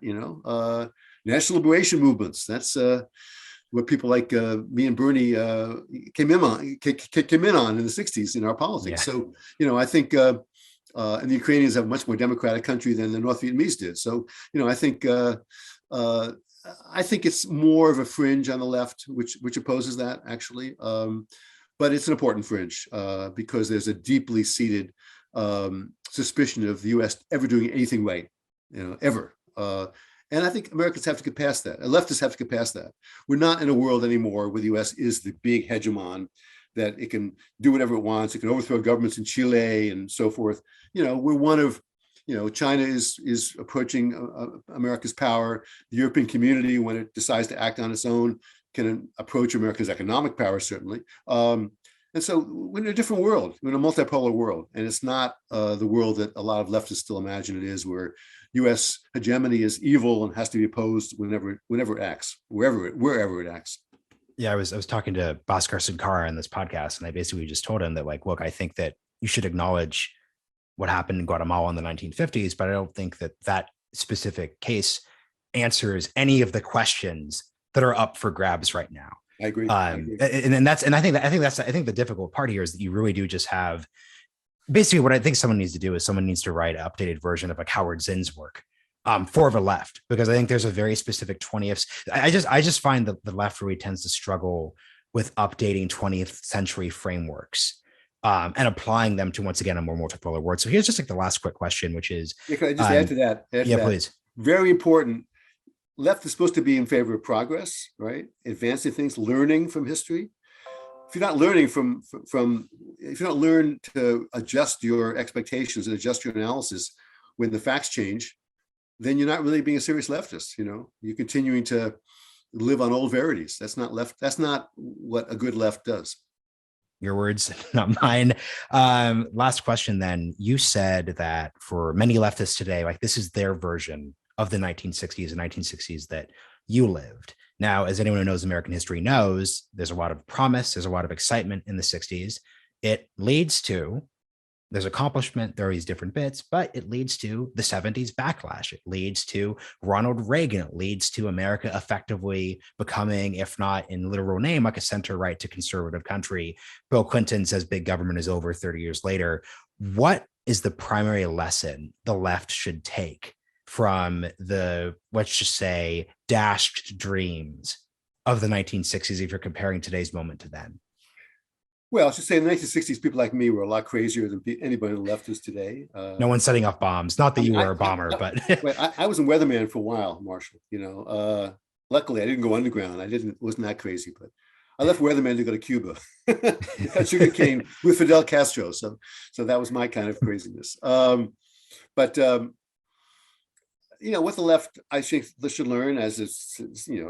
national liberation movements. That's what people like me and Bernie came in on in the 60s in our politics. Yeah. So, I think, and the Ukrainians have a much more democratic country than the North Vietnamese did. So, I think it's more of a fringe on the left, which opposes that, actually. But it's an important fringe because there's a deeply seated suspicion of the U.S. ever doing anything right, ever. And I think Americans have to get past that. And leftists have to get past that. We're not in a world anymore where the U.S. is the big hegemon, that it can do whatever it wants. It can overthrow governments in Chile and so forth. We're one of, China is approaching America's power. The European community, when it decides to act on its own, can approach America's economic power, certainly. And so we're in a different world. We're in a multipolar world. And it's not the world that a lot of leftists still imagine it is, where U.S. hegemony is evil and has to be opposed whenever it acts, wherever it acts. Yeah, I was talking to Bhaskar Sankara on this podcast, and I basically just told him that, like, look, I think that you should acknowledge what happened in Guatemala in the 1950s, but I don't think that that specific case answers any of the questions that are up for grabs right now. I agree. I agree. And that's, and I think the difficult part here is that you really do just have, basically what I think someone needs to do is someone needs to write an updated version of like Howard Zinn's work, for the left, because I think there's a very specific 20th. I just find that the left really tends to struggle with updating 20th century frameworks, and applying them to, once again, a more multipolar world. So here's just like the last quick question, which is, Yeah, can I just add to that? please. Very important. Left is supposed to be in favor of progress, right? Advancing things, learning from history. If you're not learning if you don't learn to adjust your expectations and adjust your analysis when the facts change, then you're not really being a serious leftist. You're continuing to live on old verities. That's not left. That's not what a good left does. Your words, not mine. Last question then. You said that for many leftists today, like, this is their version of the 1960s and 1960s that you lived. Now, as anyone who knows American history knows, there's a lot of promise, there's a lot of excitement in the 60s. It leads to, there's accomplishment, there are these different bits, but it leads to the 70s backlash. It leads to Ronald Reagan. It leads to America effectively becoming, if not in literal name, like a center-right to conservative country. Bill Clinton says big government is over 30 years later. What is the primary lesson the left should take from the, let's just say, dashed dreams of the 1960s if you're comparing today's moment to then? Well, I should say in the 1960s, people like me were a lot crazier than anybody on the left is today. No one's setting off bombs. Not that you were a bomber, but I was a weatherman for a while, Marshall. Luckily, I didn't go underground. Wasn't that crazy, but I left weatherman to go to Cuba. Had sugarcane with Fidel Castro, so that was my kind of craziness. What the left, I think, should learn, as it's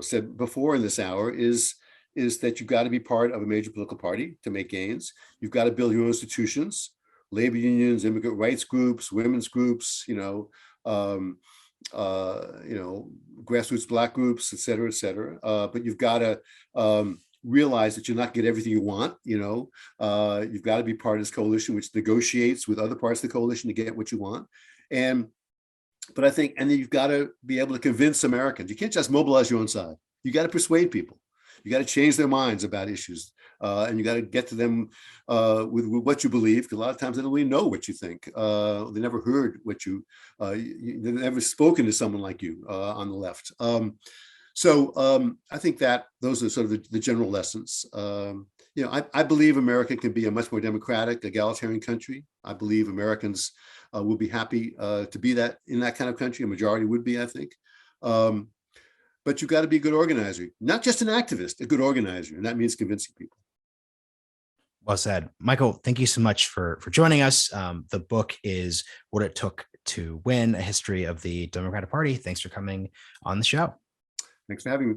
said before in this hour, is that you've got to be part of a major political party to make gains. You've got to build your own institutions, labor unions, immigrant rights groups, women's groups, grassroots Black groups, et cetera, et cetera. But you've got to realize that you're not get everything you want. You've got to be part of this coalition, which negotiates with other parts of the coalition to get what you want. But I think, and then you've got to be able to convince Americans. You can't just mobilize your own side. You got to persuade people. You got to change their minds about issues, and you got to get to them with what you believe. Because a lot of times they don't really know what you think. They never heard what they've never spoken to someone like you on the left. I think that those are sort of the general lessons. I believe America can be a much more democratic, egalitarian country. I believe Americans will be happy to be that in that kind of country. A majority would be, I think. But you've got to be a good organizer, not just an activist, a good organizer. And that means convincing people. Well said. Michael, thank you so much for joining us. The book is What It Took to Win, A History of the Democratic Party. Thanks for coming on the show. Thanks for having me.